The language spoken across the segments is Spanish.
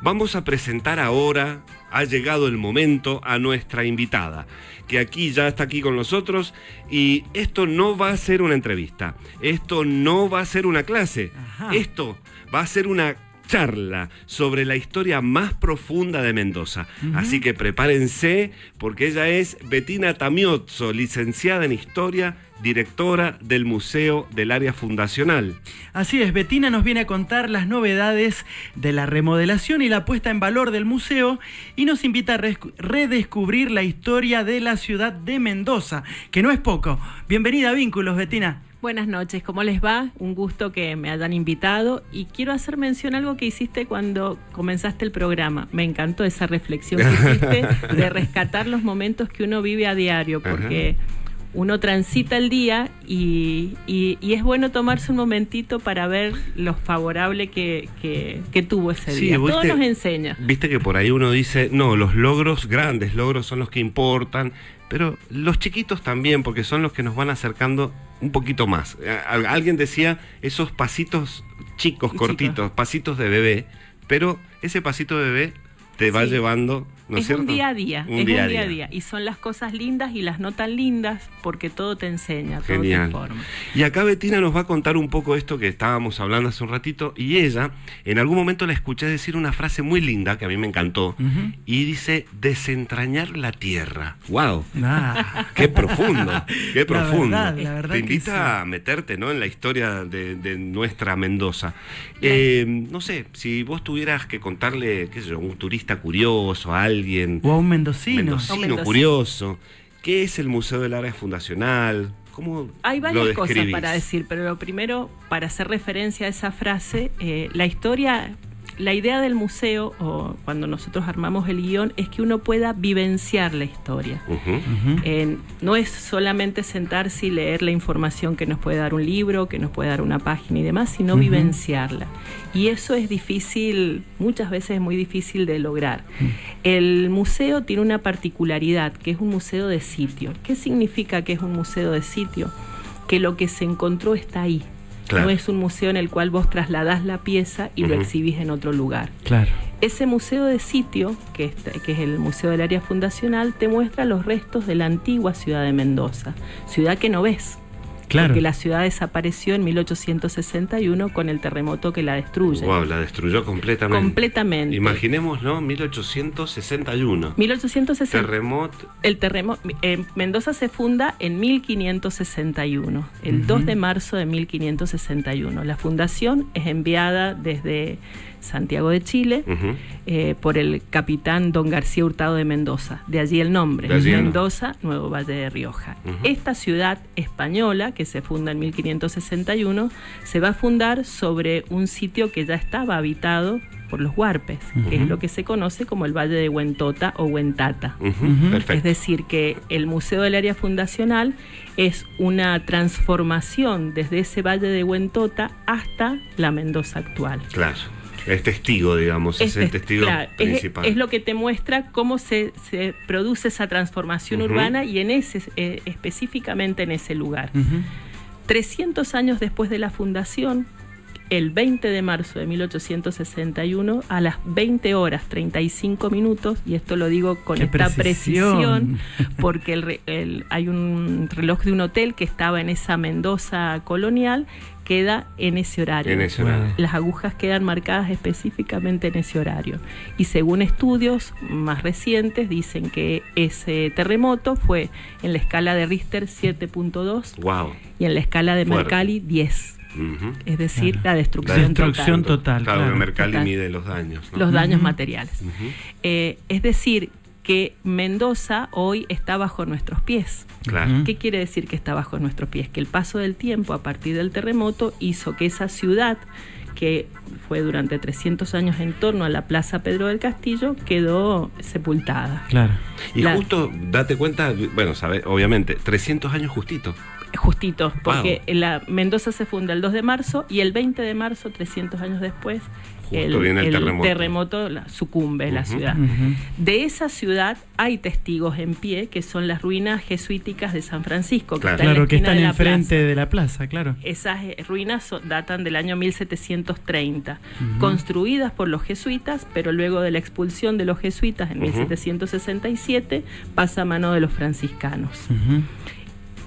Vamos a presentar ahora, ha llegado el momento, a nuestra invitada, que aquí ya está aquí con nosotros, y esto no va a ser una entrevista, esto no va a ser una clase, esto va a ser una charla sobre la historia más profunda de Mendoza. Así que prepárense, porque ella es Bettina Tamiozzo, licenciada en Historia, directora del Museo del Área Fundacional. Así es, Bettina nos viene a contar las novedades de la remodelación y la puesta en valor del museo, y nos invita a redescubrir la historia de la ciudad de Mendoza, que no es poco. Bienvenida a Vínculos, Bettina. Buenas noches, ¿cómo les va? Un gusto que me hayan invitado, y quiero hacer mención a algo que hiciste cuando comenzaste el programa. Me encantó esa reflexión que hiciste de rescatar los momentos que uno vive a diario, porque uno transita el día y es bueno tomarse un momentito para ver lo favorable que tuvo ese día. Todo nos enseña. Viste que por ahí uno dice, no, los logros, grandes logros son los que importan, pero los chiquitos también, porque son los que nos van acercando un poquito más. Alguien decía esos pasitos chicos, cortitos, pasitos de bebé, pero ese pasito de bebé te va llevando, ¿no es cierto? Un día a día, un día a día. Y son las cosas lindas y las no tan lindas, porque todo te enseña, todo te informa. Y acá Bettina nos va a contar un poco esto que estábamos hablando hace un ratito, y ella, en algún momento la escuché decir una frase muy linda, que a mí me encantó, y dice, desentrañar la tierra. ¡Wow! ¡Qué profundo! ¡Qué profundo! La verdad te invita a meterte, ¿no?, en la historia de nuestra Mendoza. No sé, si vos tuvieras que contarle, qué sé yo, un turista curioso, a alguien, o a un mendocino. Mendocino curioso, ¿qué es el Museo del Área Fundacional? ¿Cómo Hay varias cosas para decir, pero lo primero, para hacer referencia a esa frase, la idea del museo, o cuando nosotros armamos el guión, es que uno pueda vivenciar la historia. No es solamente sentarse y leer la información que nos puede dar un libro, que nos puede dar una página y demás, sino vivenciarla. Y eso es difícil, muchas veces es muy difícil de lograr. El museo tiene una particularidad, que es un museo de sitio. ¿Qué significa que es un museo de sitio? Que lo que se encontró está ahí. Claro. No es un museo en el cual vos trasladás la pieza y lo exhibís en otro lugar. Claro. Ese museo de sitio, que es el Museo del Área Fundacional, te muestra los restos de la antigua ciudad de Mendoza, ciudad que no ves. Claro. Porque la ciudad desapareció en 1861 con el terremoto que la destruye. Wow, la destruyó completamente. Completamente. Imaginemos, ¿no? 1861. 1860. Terremoto. Mendoza se funda en 1561, el 2 de marzo de 1561. La fundación es enviada desde Santiago de Chile, por el capitán don García Hurtado de Mendoza. De allí el nombre, Mendoza, Nuevo Valle de Rioja. Esta ciudad española, que se funda en 1561, se va a fundar sobre un sitio que ya estaba habitado por los huarpes, que es lo que se conoce como el Valle de Huentota o Huentata. Es decir, que el Museo del Área Fundacional es una transformación desde ese Valle de Huentota hasta la Mendoza actual. Claro. Es testigo, digamos, es el testigo principal. Es lo que te muestra cómo se produce esa transformación urbana, y en específicamente en ese lugar. 300 años después de la fundación, el 20 de marzo de 1861, a las 20 horas 35 minutos, y esto lo digo con esta precisión, porque hay un reloj de un hotel que estaba en esa Mendoza colonial, queda en ese horario. Las agujas quedan marcadas específicamente en ese horario. Y según estudios más recientes, dicen que ese terremoto fue en la escala de Richter 7.2 y en la escala de Mercalli 10. Es decir, la destrucción total. Claro, Mercalli mide los daños, ¿no? Los daños materiales. Es decir, que Mendoza hoy está bajo nuestros pies. Claro. ¿Qué quiere decir que está bajo nuestros pies? Que el paso del tiempo a partir del terremoto hizo que esa ciudad, que fue durante 300 años en torno a la Plaza Pedro del Castillo, quedó sepultada. Claro. Y justo, date cuenta, bueno, sabes, obviamente, 300 años justito. Porque la Mendoza se funda el 2 de marzo y el 20 de marzo, 300 años después, Justo viene el terremoto sucumbe la ciudad. De esa ciudad hay testigos en pie, que son las ruinas jesuíticas de San Francisco, que están enfrente de la plaza, claro. Esas ruinas datan del año 1730, construidas por los jesuitas, pero luego de la expulsión de los jesuitas en 1767 pasa a mano de los franciscanos.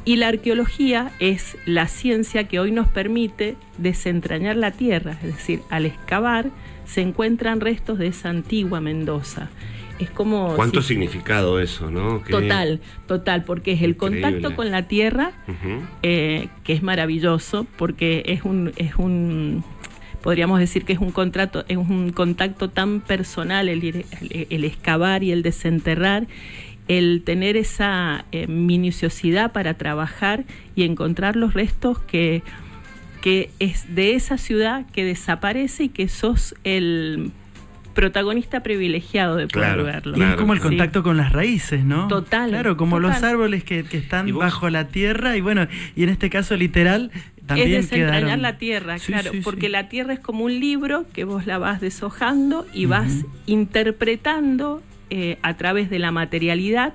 Y la arqueología es la ciencia que hoy nos permite desentrañar la tierra, es decir, al excavar se encuentran restos de esa antigua Mendoza. Es como... ¿Cuánto significado eso, no? Total, porque es el contacto con la tierra, que es maravilloso, porque es un podríamos decir que es un contacto tan personal, el excavar y el desenterrar, el tener esa minuciosidad para trabajar y encontrar los restos que es de esa ciudad que desaparece y que sos el protagonista privilegiado de poder verlo. Y es como el contacto con las raíces, ¿no? Total. Claro, como los árboles que están bajo la tierra y bueno, y en este caso literal también es desentrañar la tierra, porque la tierra es como un libro que vos la vas deshojando y vas interpretando a través de la materialidad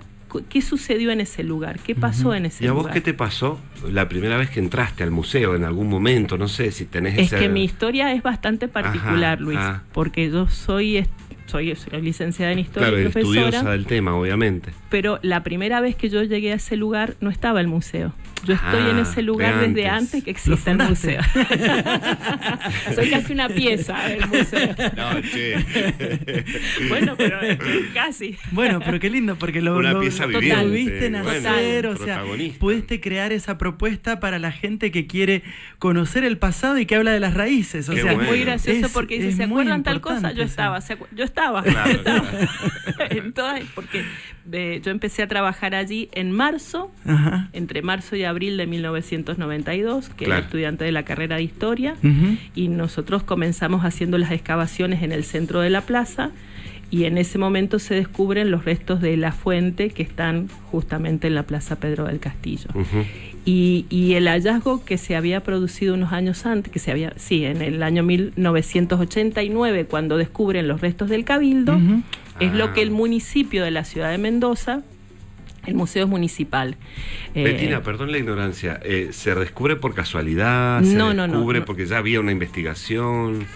qué sucedió en ese lugar, qué pasó en ese lugar. ¿Y a vos qué te pasó la primera vez que entraste al museo en algún momento? No sé si tenés Es que mi historia es bastante particular, Luis, porque yo soy licenciada en historia y profesora. Claro, estudiosa del tema, obviamente. Pero la primera vez que yo llegué a ese lugar no estaba el museo. Yo estoy en ese lugar desde antes que exista el museo. Soy casi una pieza del museo. No, che. Bueno, pero casi. Bueno, pero qué lindo, porque una pieza viviente. Viste nacer, o sea, pudiste crear esa propuesta para la gente que quiere conocer el pasado y que habla de las raíces. O sea, es muy gracioso porque dice, ¿se acuerdan tal cosa? Yo estaba. Claro. Porque yo empecé a trabajar allí en marzo, entre marzo y abril de 1992, que era estudiante de la carrera de historia, y nosotros comenzamos haciendo las excavaciones en el centro de la plaza, y en ese momento se descubren los restos de la fuente que están justamente en la Plaza Pedro del Castillo. Y el hallazgo que se había producido unos años antes, en el año 1989, cuando descubren los restos del Cabildo, es lo que el municipio de la ciudad de Mendoza, el museo es municipal. Bettina, perdón la ignorancia, ¿se descubre por casualidad? ¿Se descubre porque ya había una investigación?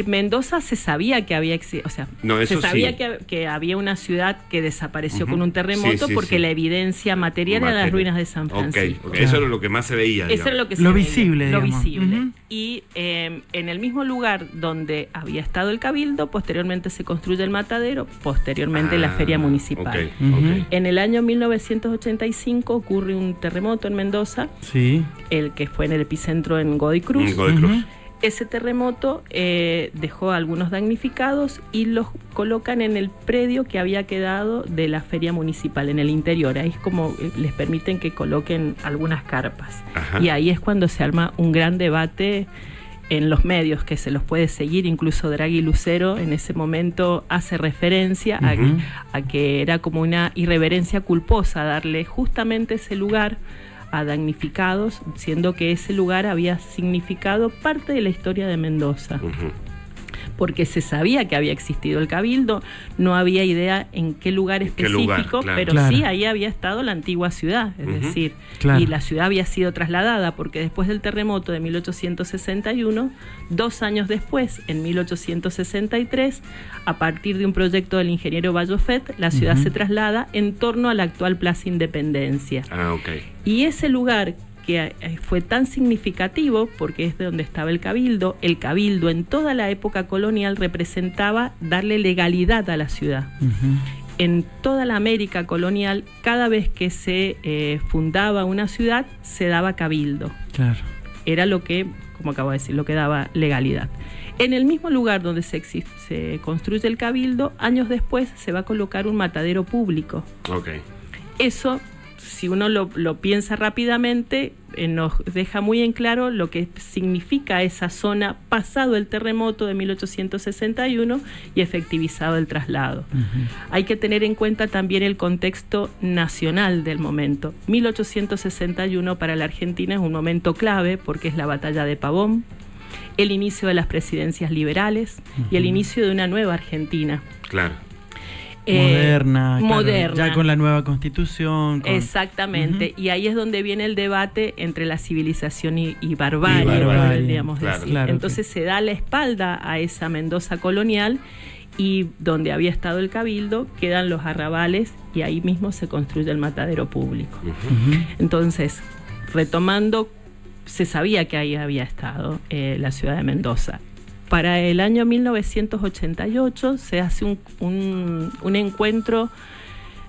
Mendoza se sabía que había que había una ciudad que desapareció con un terremoto porque la evidencia material era las ruinas de San Francisco. Okay. Eso era lo que más se veía. Eso era lo que se veía. Visible, lo visible. Y en el mismo lugar donde había estado el Cabildo, posteriormente se construye el matadero, posteriormente la feria municipal. En el año 1985 ocurre un terremoto en Mendoza, el que fue en el epicentro en Godoy Cruz. Ese terremoto dejó a algunos damnificados y los colocan en el predio que había quedado de la feria municipal, en el interior. Ahí es como les permiten que coloquen algunas carpas. Y ahí es cuando se arma un gran debate en los medios, que se los puede seguir. Incluso Draghi Lucero en ese momento hace referencia a que era como una irreverencia culposa darle justamente ese lugar a damnificados, siendo que ese lugar había significado parte de la historia de Mendoza. Porque se sabía que había existido el Cabildo, no había idea en qué lugar específico, pero sí ahí había estado la antigua ciudad, es decir, y la ciudad había sido trasladada, porque después del terremoto de 1861, 2 años después, en 1863, a partir de un proyecto del ingeniero Bayofet, la ciudad se traslada en torno a la actual Plaza Independencia. Y ese lugar que fue tan significativo, porque es de donde estaba el Cabildo en toda la época colonial representaba darle legalidad a la ciudad. En toda la América colonial, cada vez que se fundaba una ciudad, se daba Cabildo. Era lo que, como acabo de decir, lo que daba legalidad. En el mismo lugar donde se construye el Cabildo, años después se va a colocar un matadero público. Eso, si uno lo piensa rápidamente, nos deja muy en claro lo que significa esa zona pasado el terremoto de 1861 y efectivizado el traslado. Hay que tener en cuenta también el contexto nacional del momento. 1861 para la Argentina es un momento clave porque es la batalla de Pavón, el inicio de las presidencias liberales y el inicio de una nueva Argentina. Claro. Moderna, moderna. Claro, ya con la nueva constitución. Exactamente, y ahí es donde viene el debate entre la civilización y barbarie, podríamos decir. Claro, entonces se da la espalda a esa Mendoza colonial, y donde había estado el cabildo quedan los arrabales, y ahí mismo se construye el matadero público. Entonces, retomando, se sabía que ahí había estado la ciudad de Mendoza. Para el año 1988 se hace un encuentro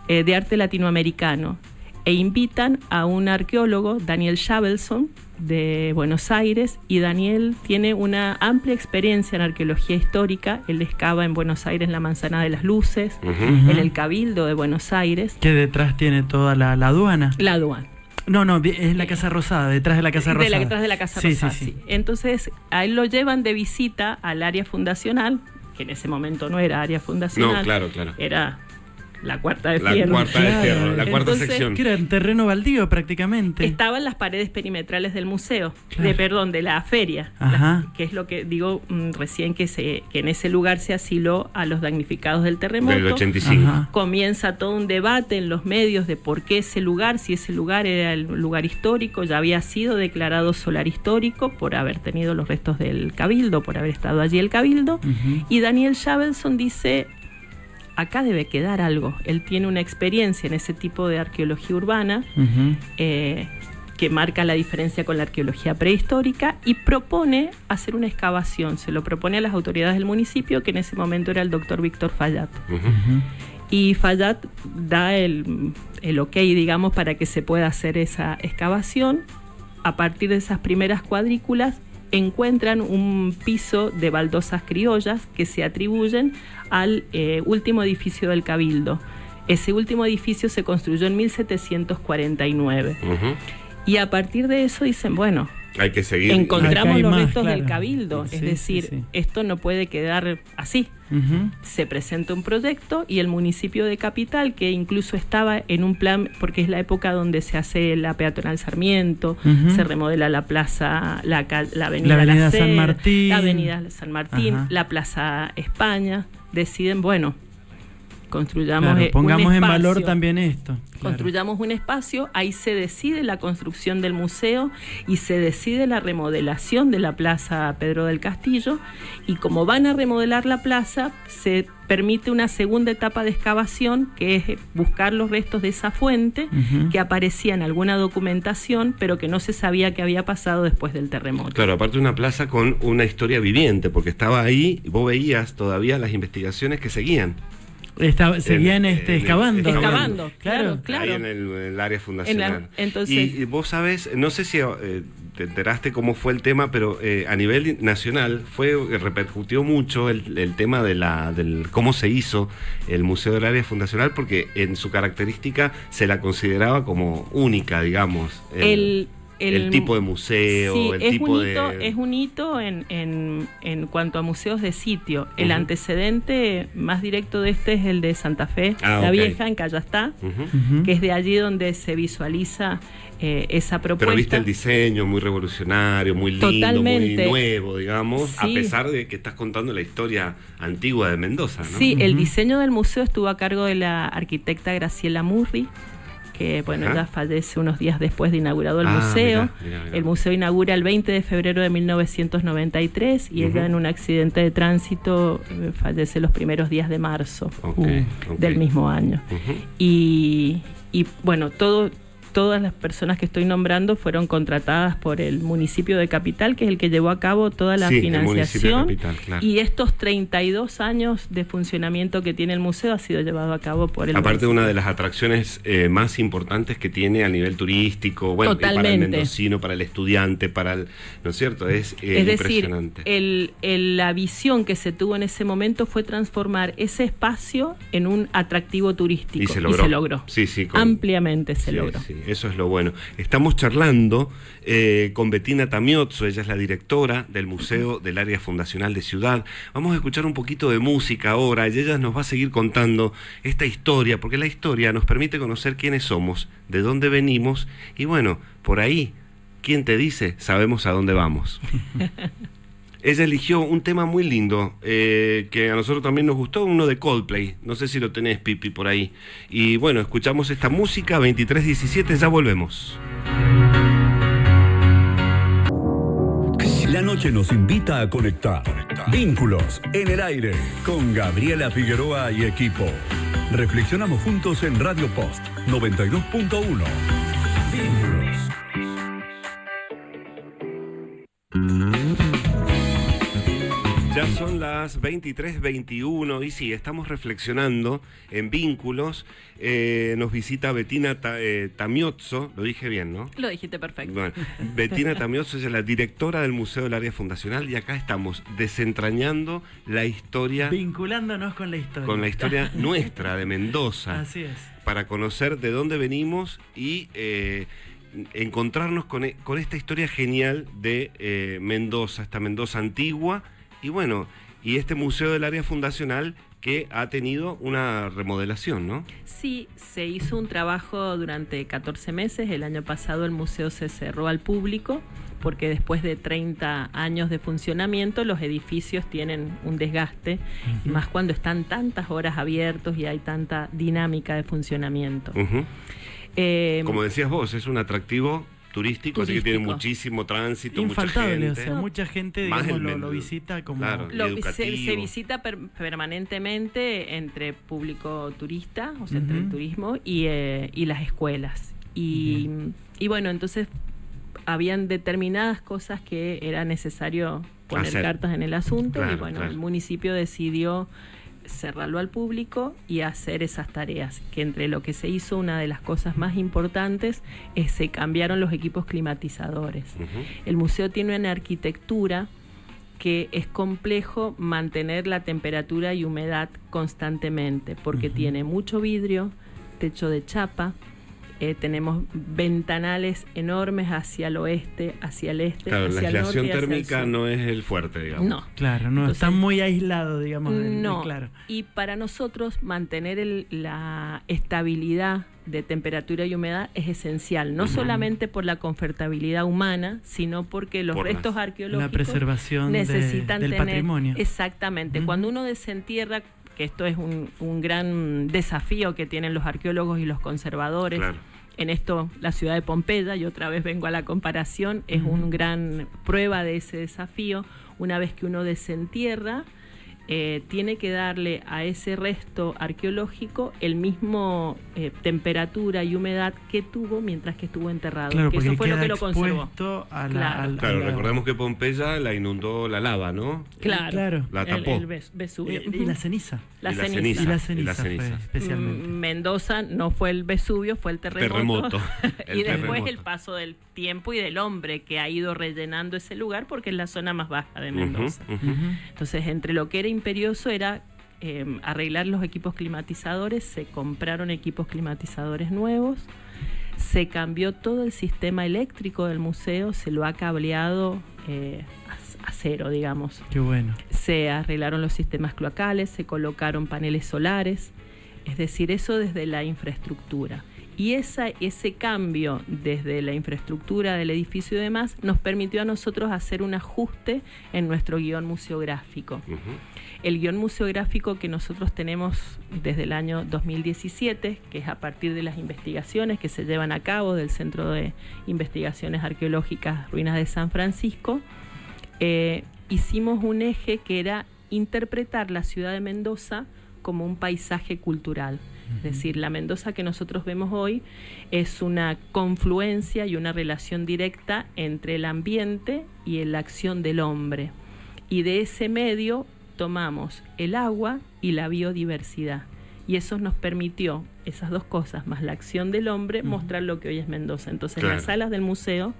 de arte latinoamericano e invitan a un arqueólogo, Daniel Shavelson, de Buenos Aires, y Daniel tiene una amplia experiencia en arqueología histórica. Él excava en Buenos Aires la Manzana de las Luces, en el Cabildo de Buenos Aires. Que detrás tiene toda la aduana. La aduana. No, es la Casa Rosada, detrás de la Casa Rosada. Detrás de la Casa Rosada, sí. Entonces, a él lo llevan de visita al área fundacional, que en ese momento no era área fundacional. No, claro. Era la Cuarta de Fierro. La cuarta sección. Que era en terreno baldío prácticamente. Estaban las paredes perimetrales del museo, de la feria, que es lo que digo recién, que en ese lugar se asiló a los damnificados del terremoto. Del 85. Comienza todo un debate en los medios de por qué ese lugar, si ese lugar era el lugar histórico, ya había sido declarado solar histórico por haber tenido los restos del cabildo, por haber estado allí el cabildo. Y Daniel Shavelson dice: acá debe quedar algo. Él tiene una experiencia en ese tipo de arqueología urbana que marca la diferencia con la arqueología prehistórica, y propone hacer una excavación. Se lo propone a las autoridades del municipio, que en ese momento era el doctor Víctor Fallat. Y Fallat da el ok, digamos, para que se pueda hacer esa excavación. A partir de esas primeras cuadrículas encuentran un piso de baldosas criollas que se atribuyen al último edificio del Cabildo. Ese último edificio se construyó en 1749. Y a partir de eso dicen, bueno, hay que seguir. Encontramos los restos del Cabildo, es decir, esto no puede quedar así. Se presenta un proyecto, y el municipio de Capital, que incluso estaba en un plan, porque es la época donde se hace la peatonal Sarmiento, se remodela la plaza, la avenida San Martín, la avenida San Martín, la plaza España, deciden, bueno, construyamos pongamos en valor también esto. Construyamos un espacio, ahí se decide la construcción del museo y se decide la remodelación de la Plaza Pedro del Castillo, y como van a remodelar la plaza, se permite una segunda etapa de excavación, que es buscar los restos de esa fuente que aparecía en alguna documentación, pero que no se sabía qué había pasado después del terremoto. Claro, aparte una plaza con una historia viviente, porque estaba ahí, vos veías todavía las investigaciones que seguían. Seguían excavando. Excavando, claro. Ahí en el área fundacional. Entonces, y vos sabés, no sé si te enteraste cómo fue el tema, pero a nivel nacional repercutió mucho el tema del cómo se hizo el Museo del Área Fundacional, porque en su característica se la consideraba como única, digamos. El tipo de museo, sí, el tipo de... Es un hito en cuanto a museos de sitio. El antecedente más directo de este es el de Santa Fe, la Vieja, en Callastá, que es de allí donde se visualiza esa propuesta. Pero viste el diseño muy revolucionario, muy lindo, totalmente, muy nuevo, digamos, sí, a pesar de que estás contando la historia antigua de Mendoza, ¿no? Sí, el diseño del museo estuvo a cargo de la arquitecta Graciela Murri, que ya fallece unos días después de inaugurado el museo. Mirá. El museo inaugura el 20 de febrero de 1993 y ella, en un accidente de tránsito, fallece los primeros días de marzo del mismo año. Y bueno, todas las personas que estoy nombrando fueron contratadas por el municipio de Capital, que es el que llevó a cabo toda la financiación. Capital, claro. Y estos 32 años de funcionamiento que tiene el museo ha sido llevado a cabo por el Aparte, una de las atracciones más importantes que tiene a nivel turístico, bueno, y para el mendocino, para el estudiante, ¿no es cierto? Es impresionante. Decir, la visión que se tuvo en ese momento fue transformar ese espacio en un atractivo turístico. Y se logró. Ampliamente se logró. Sí. Eso es lo bueno. Estamos charlando con Bettina Tamiozzo, ella es la directora del Museo del Área Fundacional de Ciudad. Vamos a escuchar un poquito de música ahora, y ella nos va a seguir contando esta historia, porque la historia nos permite conocer quiénes somos, de dónde venimos, y bueno, por ahí, ¿quién te dice? Sabemos a dónde vamos. Ella eligió un tema muy lindo, que a nosotros también nos gustó, uno de Coldplay. No sé si lo tenés, Pipi, por ahí. Y bueno, escuchamos esta música, 23:17, ya volvemos. La noche nos invita a conectar. Vínculos en el aire con Gabriela Figueroa y equipo. Reflexionamos juntos en Radio Post 92.1. Vínculos. Ya son las 23:21 y sí, estamos reflexionando en Vínculos. Nos visita Bettina Tamiozzo, lo dije bien, ¿no? Lo dijiste perfecto. Bueno, Bettina Tamiozzo es la directora del Museo del Área Fundacional y acá estamos desentrañando la historia. Vinculándonos con la historia. Con la historia nuestra de Mendoza. Así es. Para conocer de dónde venimos y encontrarnos con esta historia genial de Mendoza, esta Mendoza antigua. Y bueno, y este Museo del Área Fundacional que ha tenido una remodelación, ¿no? Sí, se hizo un trabajo durante 14 meses. El año pasado el museo se cerró al público porque después de 30 años de funcionamiento los edificios tienen un desgaste, y más cuando están tantas horas abiertos y hay tanta dinámica de funcionamiento. Como decías vos, es un atractivo turístico, así que tiene muchísimo tránsito, infaltable, mucha gente. O sea, mucha gente, digamos, lo visita como... Claro, se visita permanentemente entre público turista, o sea, entre el turismo y las escuelas. Y bueno, entonces habían determinadas cosas que era necesario poner cartas en el asunto, y bueno, el municipio decidió cerrarlo al público y hacer esas tareas, que entre lo que se hizo, una de las cosas más importantes es se cambiaron los equipos climatizadores. El museo tiene una arquitectura que es complejo mantener la temperatura y humedad constantemente, porque tiene mucho vidrio, techo de chapa, tenemos ventanales enormes hacia el oeste, hacia el este, claro, hacia la el norte. aislación Y hacia térmica el sur. no es el fuerte, digamos. No. Claro, no, Entonces, está muy aislado, digamos. No, claro. Y para nosotros mantener la estabilidad de temperatura y humedad es esencial, no solamente por la confortabilidad humana, sino porque los restos arqueológicos la preservación necesitan del tener, patrimonio. Exactamente. Cuando uno desentierra, que esto es un gran desafío que tienen los arqueólogos y los conservadores. Claro. En esto, la ciudad de Pompeya, y otra vez vengo a la comparación, es una gran prueba de ese desafío. Una vez que uno desentierra, tiene que darle a ese resto arqueológico el mismo temperatura y humedad que tuvo mientras que estuvo enterrado. Claro, que porque eso fue queda lo que lo conservó. expuesto a Claro, recordemos que Pompeya la inundó la lava, ¿no? Claro. La tapó. El Vesubio. y la ceniza. La Y la ceniza. Y la ceniza. ceniza fue especialmente. Mendoza no fue el Vesubio, fue el terremoto. El y después terremoto. el paso del tiempo y del hombre que ha ido rellenando ese lugar porque es la zona más baja de Mendoza. Entonces, entre lo que era imperioso era arreglar los equipos climatizadores, se compraron equipos climatizadores nuevos, se cambió todo el sistema eléctrico del museo, se lo ha cableado a cero, digamos. Qué bueno. Se arreglaron los sistemas cloacales, se colocaron paneles solares, es decir, eso desde la infraestructura. Y ese cambio desde la infraestructura del edificio y demás nos permitió a nosotros hacer un ajuste en nuestro guión museográfico. El guión museográfico que nosotros tenemos desde el año 2017, que es a partir de las investigaciones que se llevan a cabo del Centro de Investigaciones Arqueológicas Ruinas de San Francisco, hicimos un eje que era interpretar la ciudad de Mendoza como un paisaje cultural. Es decir, la Mendoza que nosotros vemos hoy es una confluencia y una relación directa entre el ambiente y la acción del hombre. Y de ese medio tomamos el agua y la biodiversidad. Y eso nos permitió, esas dos cosas, más la acción del hombre, mostrar lo que hoy es Mendoza. Entonces, en las salas del museo,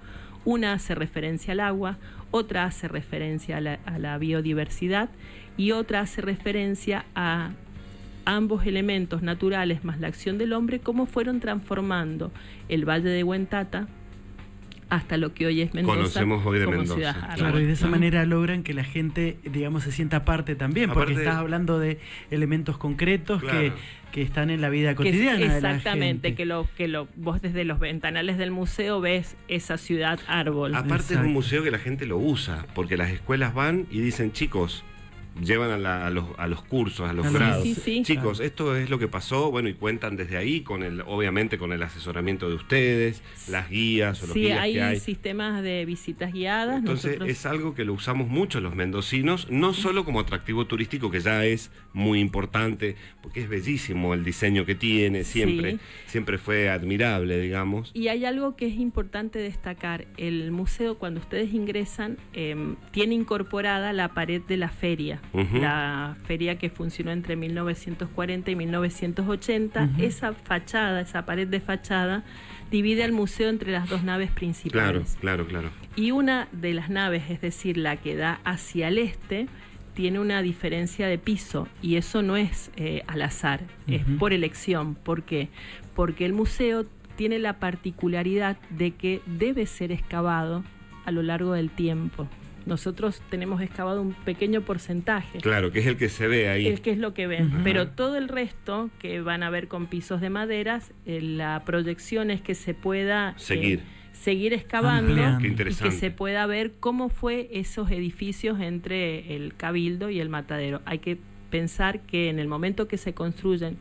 una hace referencia al agua, otra hace referencia a la biodiversidad y otra hace referencia a ambos elementos naturales más la acción del hombre, cómo fueron transformando el Valle de Huentata hasta lo que hoy es Mendoza. Conocemos hoy de como Mendoza. ciudad árbol. Claro, y de esa manera logran que la gente, digamos, se sienta parte también, porque Aparte, estás hablando de elementos concretos claro, que están en la vida Que cotidiana de la exactamente, gente. vos desde los ventanales del museo ves esa ciudad árbol. aparte es Exacto. un museo que la gente lo usa, porque las escuelas van y dicen, chicos, llevan a los cursos, a los A los- grados. Sí, sí. Chicos, esto es lo que pasó, bueno, y cuentan desde ahí, obviamente con el asesoramiento de ustedes, las guías o los Sí, guías hay que hay. sistemas de visitas guiadas. Entonces Nosotros- es algo que lo usamos mucho los mendocinos, no solo como atractivo turístico, que ya es muy importante, porque es bellísimo el diseño que tiene, siempre, Sí. siempre fue admirable, digamos. Y hay algo que es importante destacar. El museo, cuando ustedes ingresan, tiene incorporada la pared de la feria. Ujú. La feria que funcionó entre 1940 y 1980. Ujú. Esa fachada, esa pared de fachada, divide al museo entre las dos naves Claro, principales. claro. Y una de las naves, es decir, la que da hacia el este, tiene una diferencia de piso, y eso no es al azar, es Ujú. por elección. ¿Por qué? Porque el museo tiene la particularidad de que debe ser excavado a lo largo del tiempo. Nosotros tenemos excavado un pequeño porcentaje, Claro, que es el que se ve ahí. el que es lo que ven, Ujú. pero todo el resto que van a ver con pisos de maderas, la proyección es que se pueda seguir excavando Ampliando. Qué y interesante. que se pueda ver cómo fue esos edificios entre el Cabildo y el Matadero. Hay que pensar que en el momento que se construyen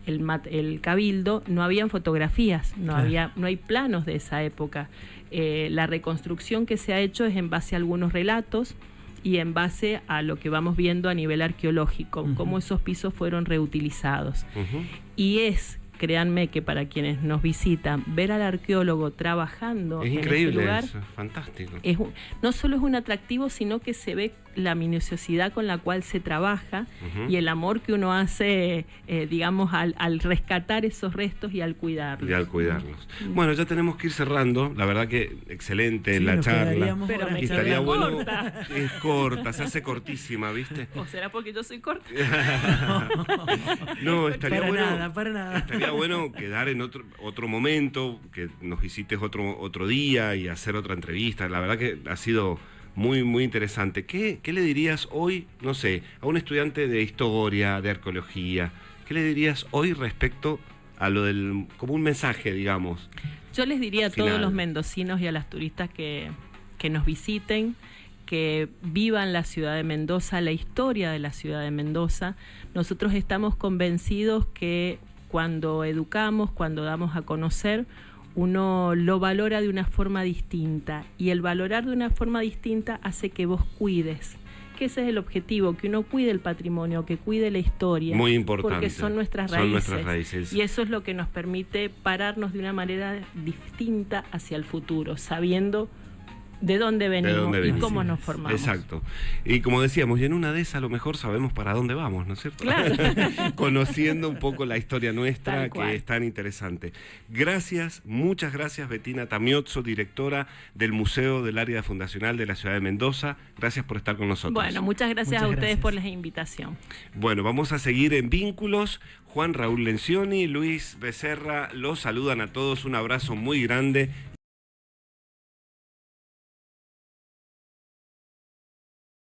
el Cabildo no habían fotografías, Claro. no hay planos de esa época. La reconstrucción que se ha hecho es en base a algunos relatos y en base a lo que vamos viendo a nivel arqueológico, Ujú. cómo esos pisos fueron reutilizados. Ujú. Y créanme que para quienes nos visitan, ver al arqueólogo trabajando Es en increíble, ese lugar es fantástico. no solo es un atractivo, sino que se ve la minuciosidad con la cual se trabaja Ujú. y el amor que uno hace, digamos, al rescatar esos restos y al cuidarlos. Y al cuidarlos. Bueno, ya tenemos que ir cerrando. La verdad que excelente Sí, la nos charla. quedaríamos Pero horas me Y estaría queda charlando. bueno. corta. Es corta, se hace cortísima, ¿viste? ¿O será porque yo soy corta? No, estaría Para bueno. nada, para nada. Estaría bueno quedar en otro momento, que nos visites otro día y hacer otra entrevista. La verdad que ha sido muy, muy interesante. ¿Qué le dirías hoy, no sé, a un estudiante de historia, de arqueología? ¿Qué le dirías hoy respecto a lo como un mensaje, digamos? Yo les diría a todos Final. los mendocinos y a las turistas que nos visiten, que vivan la ciudad de Mendoza, la historia de la ciudad de Mendoza. Nosotros estamos convencidos que cuando educamos, cuando damos a conocer, uno lo valora de una forma distinta, y el valorar de una forma distinta hace que vos cuides, que ese es el objetivo, que uno cuide el patrimonio, que cuide la historia. Muy importante. Porque son nuestras Son raíces. nuestras raíces. Y eso es lo que nos permite pararnos de una manera distinta hacia el futuro, sabiendo de dónde venimos dónde y venimos. cómo nos Así es. formamos. Exacto. Y como decíamos, y en una de esas a lo mejor sabemos para dónde vamos, ¿no es cierto? Claro. Conociendo un poco la historia nuestra, Tal que cual. es tan interesante. Gracias, muchas gracias, Bettina Tamiozzo, directora del Museo del Área Fundacional de la Ciudad de Mendoza. Gracias por estar con nosotros. Bueno, muchas gracias Muchas a ustedes gracias. por la invitación. Bueno, vamos a seguir en Vínculos. Juan Raúl Lencioni, Luis Becerra, los saludan a todos. Un abrazo muy grande